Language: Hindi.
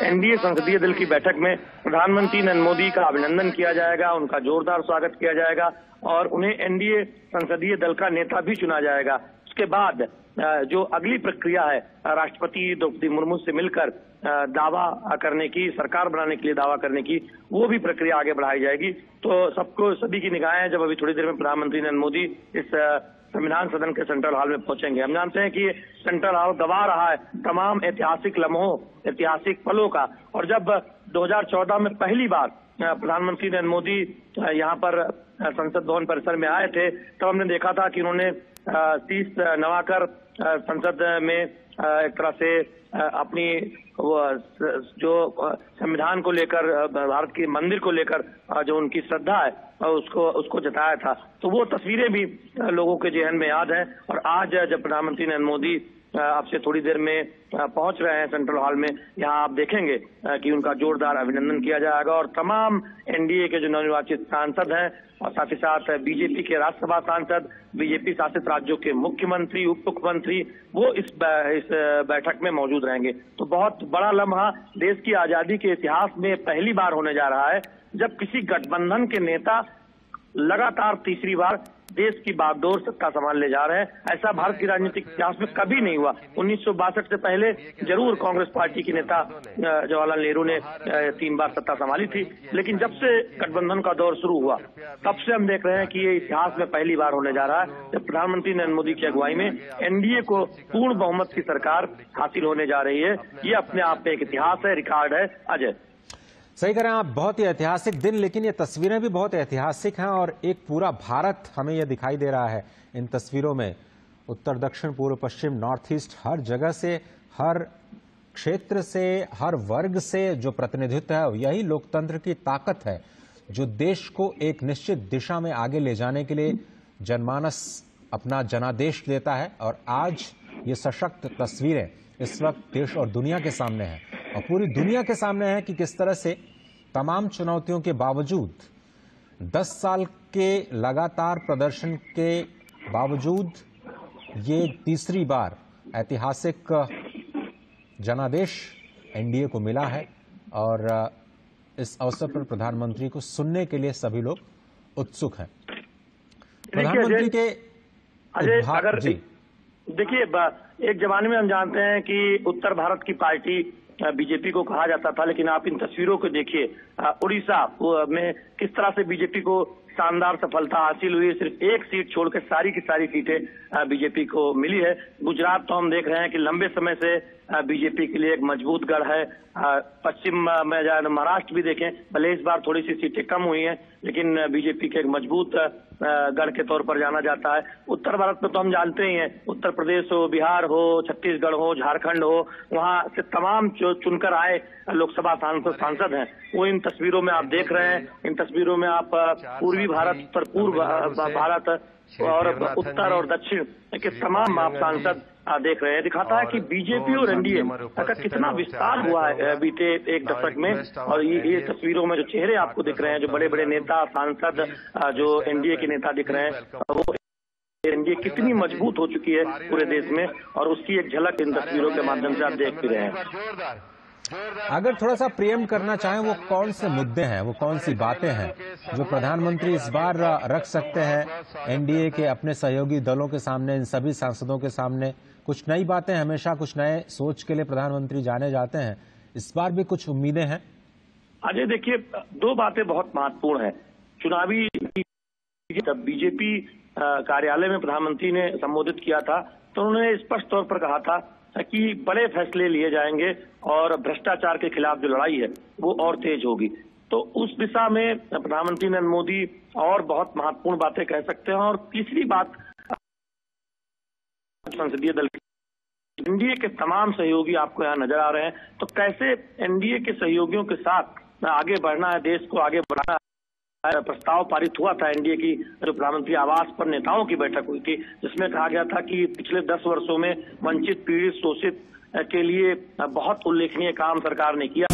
एनडीए संसदीय दल की बैठक में प्रधानमंत्री नरेंद्र मोदी का अभिनंदन किया जाएगा, उनका जोरदार स्वागत किया जाएगा और उन्हें एनडीए संसदीय दल का नेता भी चुना जाएगा। उसके बाद जो अगली प्रक्रिया है, राष्ट्रपति द्रौपदी मुर्मू से मिलकर दावा करने की, सरकार बनाने के लिए दावा करने की, वो भी प्रक्रिया आगे बढ़ाई जाएगी। तो सभी की निगाहें जब अभी थोड़ी देर में प्रधानमंत्री नरेंद्र मोदी इस संविधान सदन के सेंट्रल हॉल में पहुंचेंगे। हम जानते हैं कि सेंट्रल हॉल गवाह रहा है तमाम ऐतिहासिक लम्हों, ऐतिहासिक पलों का। और जब 2014 में पहली बार प्रधानमंत्री नरेंद्र मोदी यहाँ पर संसद भवन परिसर में आए थे, तब हमने देखा था कि उन्होंने शीश नवाकर संसद में एक तरह से अपनी जो संविधान को लेकर, भारत के मंदिर को लेकर जो उनकी श्रद्धा है उसको जताया था। तो वो तस्वीरें भी लोगों के जेहन में याद है। और आज जब प्रधानमंत्री नरेंद्र मोदी अब से थोड़ी देर में पहुंच रहे हैं सेंट्रल हॉल में, यहाँ आप देखेंगे कि उनका जोरदार अभिनंदन किया जाएगा और तमाम एनडीए के जो नवनिर्वाचित सांसद हैं और साथ ही साथ बीजेपी के राज्यसभा सांसद, बीजेपी शासित राज्यों के मुख्यमंत्री, उप मुख्यमंत्री, वो इस बैठक में मौजूद रहेंगे। तो बहुत बड़ा लम्हा देश की आजादी के इतिहास में पहली बार होने जा रहा है जब किसी गठबंधन के नेता लगातार तीसरी बार देश की बागडोर सत्ता संभालने जा रहे हैं। ऐसा भारत की राजनीतिक इतिहास में कभी नहीं हुआ। 1962 से पहले जरूर कांग्रेस पार्टी की नेता जवाहरलाल नेहरू ने 3 बार सत्ता संभाली थी, लेकिन जब से गठबंधन का दौर शुरू हुआ तब से हम देख रहे हैं कि ये इतिहास में पहली बार होने जा रहा है जब प्रधानमंत्री नरेंद्र मोदी की अगुवाई में एनडीए को पूर्ण बहुमत की सरकार हासिल होने जा रही है। ये अपने आप में एक इतिहास है, रिकॉर्ड है। अजय, सही कह रहे हैं आप, बहुत ही ऐतिहासिक दिन, लेकिन ये तस्वीरें भी बहुत ऐतिहासिक हैं और एक पूरा भारत हमें यह दिखाई दे रहा है इन तस्वीरों में। उत्तर, दक्षिण, पूर्व, पश्चिम, नॉर्थ ईस्ट, हर जगह से, हर क्षेत्र से, हर वर्ग से जो प्रतिनिधित्व है, यही लोकतंत्र की ताकत है जो देश को एक निश्चित दिशा में आगे ले जाने के लिए जनमानस अपना जनादेश देता है। और आज ये सशक्त तस्वीरें इस वक्त देश और दुनिया के सामने हैं और पूरी दुनिया के सामने है कि किस तरह से तमाम चुनौतियों के बावजूद, 10 साल के लगातार प्रदर्शन के बावजूद, ये तीसरी बार ऐतिहासिक जनादेश एनडीए को मिला है। और इस अवसर पर प्रधानमंत्री को सुनने के लिए सभी लोग उत्सुक हैं। प्रधानमंत्री के अगर देखिए, एक जमाने में हम जानते हैं कि उत्तर भारत की पार्टी बीजेपी को कहा जाता था, लेकिन आप इन तस्वीरों को देखिए, उड़ीसा में किस तरह से बीजेपी को शानदार सफलता हासिल हुई है। सिर्फ एक सीट छोड़कर सारी की सारी सीटें बीजेपी को मिली है। गुजरात तो हम देख रहे हैं कि लंबे समय से बीजेपी के लिए एक मजबूत गढ़ है। पश्चिम में जाए, महाराष्ट्र भी देखें, भले इस बार थोड़ी सी सीटें कम हुई हैं, लेकिन बीजेपी के एक मजबूत गढ़ के तौर पर जाना जाता है। उत्तर भारत में तो हम जानते ही हैं, उत्तर प्रदेश हो, बिहार हो, छत्तीसगढ़ हो, झारखंड हो, वहां से तमाम जो चुनकर आए लोकसभा सांसद हैं, वो इन तस्वीरों में आप देख रहे हैं। इन तस्वीरों में आप पूर्वी भारत, उत्तर पूर्व भारत और उत्तर और दक्षिण के तमाम आप सांसद देख रहे हैं। दिखाता है कि बीजेपी और एनडीए का कितना विस्तार हुआ है बीते एक दशक में। और ये तस्वीरों में जो चेहरे आपको दिख रहे हैं, जो बड़े बड़े नेता, सांसद, जो एनडीए के नेता दिख रहे हैं, वो एनडीए कितनी मजबूत हो चुकी है पूरे देश में, और उसकी एक झलक इन तस्वीरों के माध्यम से आप देख भी रहे हैं। अगर थोड़ा सा प्रेम करना चाहें, वो कौन से मुद्दे हैं, वो कौन सी बातें हैं जो प्रधानमंत्री इस बार रख सकते हैं एनडीए के अपने सहयोगी दलों के सामने, इन सभी सांसदों के सामने? कुछ नई बातें, हमेशा कुछ नए सोच के लिए प्रधानमंत्री जाने जाते हैं, इस बार भी कुछ उम्मीदें हैं? अजय, देखिए, 2 बातें बहुत महत्वपूर्ण है। चुनावी जब बीजेपी कार्यालय में प्रधानमंत्री ने संबोधित किया था तो उन्होंने स्पष्ट तौर पर कहा था कि बड़े फैसले लिए जाएंगे और भ्रष्टाचार के खिलाफ जो लड़ाई है वो और तेज होगी। तो उस दिशा में प्रधानमंत्री नरेंद्र मोदी और बहुत महत्वपूर्ण बातें कह सकते हैं। और तीसरी बात, संसदीय दल एनडीए के तमाम सहयोगी आपको यहाँ नजर आ रहे हैं, तो कैसे एनडीए के सहयोगियों के साथ आगे बढ़ना है, देश को आगे बढ़ाना है। प्रस्ताव पारित हुआ था एनडीए की जो प्रधानमंत्री आवास पर नेताओं की बैठक हुई थी, जिसमें कहा गया था कि पिछले 10 वर्षों में वंचित, पीड़ित, शोषित के लिए बहुत उल्लेखनीय काम सरकार ने किया।